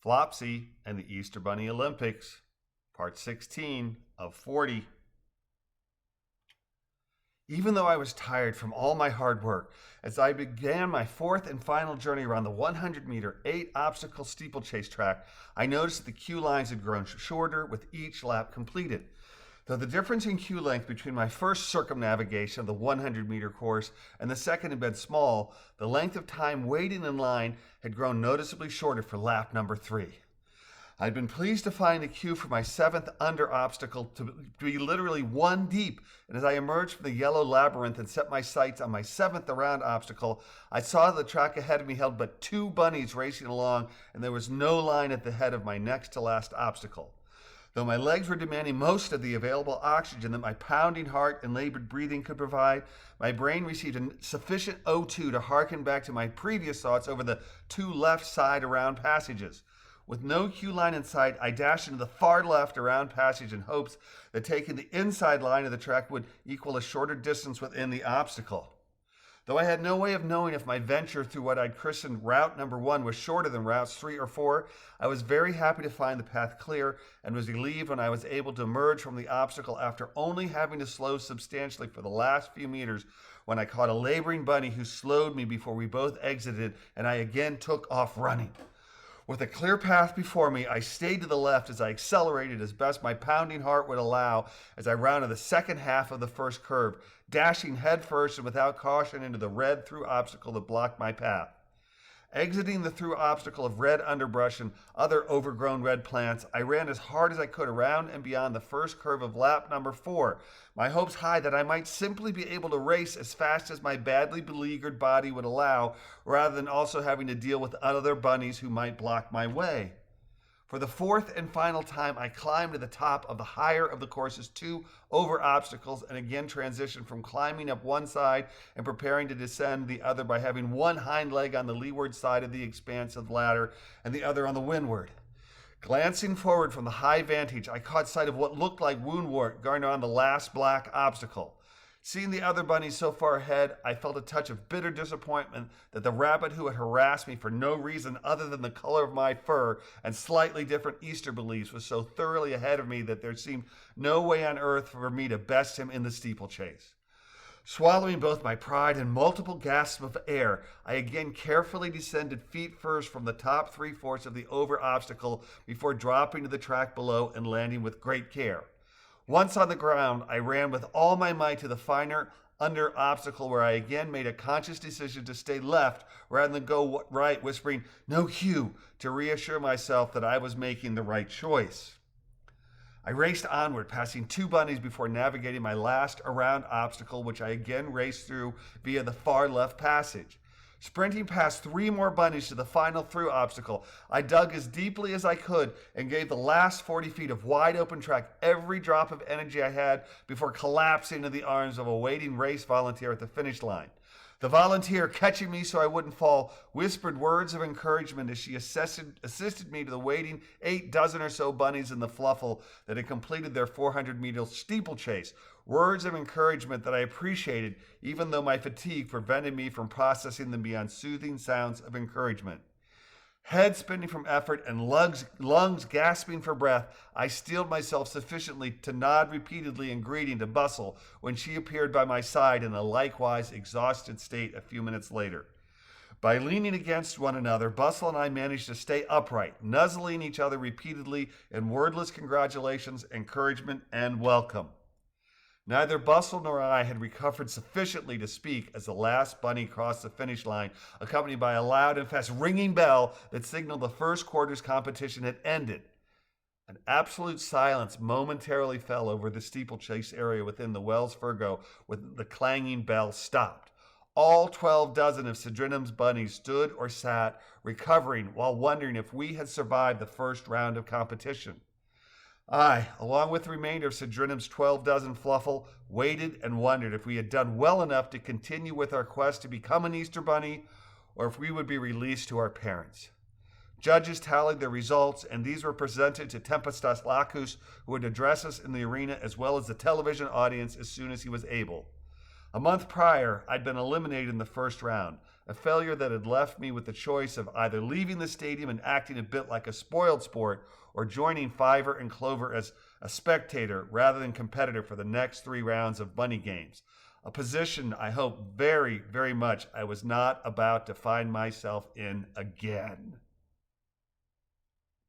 Flopsy and the Eazster Bunny Olympics, Part 16 of 40. Even though I was tired from all my hard work, as I began my fourth and final journey around the 100-meter, 8-obstacle steeplechase track, I noticed that the queue lines had grown shorter with each lap completed. Though the difference in queue length between my first circumnavigation of the 100-meter course and the second had been small, the length of time waiting in line had grown noticeably shorter for lap number 3. I'd been pleased to find the queue for my 7th under obstacle to be literally one deep, and as I emerged from the yellow labyrinth and set my sights on my 7th around obstacle, I saw the track ahead of me held but 2 bunnies racing along, and there was no line at the head of my next to last obstacle. Though my legs were demanding most of the available oxygen that my pounding heart and labored breathing could provide, my brain received sufficient O2 to harken back to my previous thoughts over the 2 left side around passages. With no queue line in sight, I dashed into the far left around passage in hopes that taking the inside line of the track would equal a shorter distance within the obstacle. Though I had no way of knowing if my venture through what I'd christened Route Number 1 was shorter than Routes 3 or 4, I was very happy to find the path clear and was relieved when I was able to emerge from the obstacle after only having to slow substantially for the last few meters when I caught a laboring bunny who slowed me before we both exited and I again took off running. With a clear path before me, I stayed to the left as I accelerated as best my pounding heart would allow as I rounded the second half of the first curve, dashing headfirst and without caution into the red through obstacle that blocked my path. Exiting the through obstacle of red underbrush and other overgrown red plants, I ran as hard as I could around and beyond the first curve of lap number 4, my hopes high that I might simply be able to race as fast as my badly beleaguered body would allow, rather than also having to deal with other bunnies who might block my way. For the 4th and final time, I climbed to the top of the higher of the course's 2 over obstacles and again transitioned from climbing up one side and preparing to descend the other by having one hind leg on the leeward side of the expansive ladder and the other on the windward. Glancing forward from the high vantage, I caught sight of what looked like woundwort going on the last black obstacle. Seeing the other bunnies so far ahead, I felt a touch of bitter disappointment that the rabbit who had harassed me for no reason other than the color of my fur and slightly different Easter beliefs was so thoroughly ahead of me that there seemed no way on earth for me to best him in the steeplechase. Swallowing both my pride and multiple gasps of air, I again carefully descended feet first from the top 3/4 of the over obstacle before dropping to the track below and landing with great care. Once on the ground, I ran with all my might to the finer under obstacle where I again made a conscious decision to stay left rather than go right, whispering, "No queue," to reassure myself that I was making the right choice. I raced onward, passing 2 bunnies before navigating my last around obstacle, which I again raced through via the far left passage. Sprinting past 3 more bunnies to the final through obstacle, I dug as deeply as I could and gave the last 40 feet of wide open track every drop of energy I had before collapsing into the arms of a waiting race volunteer at the finish line. The volunteer, catching me so I wouldn't fall, whispered words of encouragement as she assisted me to the waiting 8 dozen or so bunnies in the fluffle that had completed their 400-meter steeplechase. Words of encouragement that I appreciated, even though my fatigue prevented me from processing them beyond soothing sounds of encouragement. Head spinning from effort and lungs gasping for breath, I steeled myself sufficiently to nod repeatedly in greeting to Bustle when she appeared by my side in a likewise exhausted state a few minutes later. By leaning against one another, Bustle and I managed to stay upright, nuzzling each other repeatedly in wordless congratulations, encouragement, and welcome. Neither Bustle nor I had recovered sufficiently to speak as the last bunny crossed the finish line, accompanied by a loud and fast ringing bell that signaled the first quarter's competition had ended. An absolute silence momentarily fell over the steeplechase area within the Wells Fargo when the clanging bell stopped. All 12 dozen of Cedrinum's bunnies stood or sat, recovering while wondering if we had survived the first round of competition. I, along with the remainder of Cedrinum's 12 dozen fluffle, waited and wondered if we had done well enough to continue with our quest to become an Easter Bunny, or if we would be released to our parents. Judges tallied their results, and these were presented to Tempestas Lacus, who would address us in the arena as well as the television audience as soon as he was able. A month prior, I'd been eliminated in the first round. A failure that had left me with the choice of either leaving the stadium and acting a bit like a spoiled sport or joining Fiver and Clover as a spectator rather than competitor for the next 3 rounds of bunny games. A position I hope very, very much I was not about to find myself in again.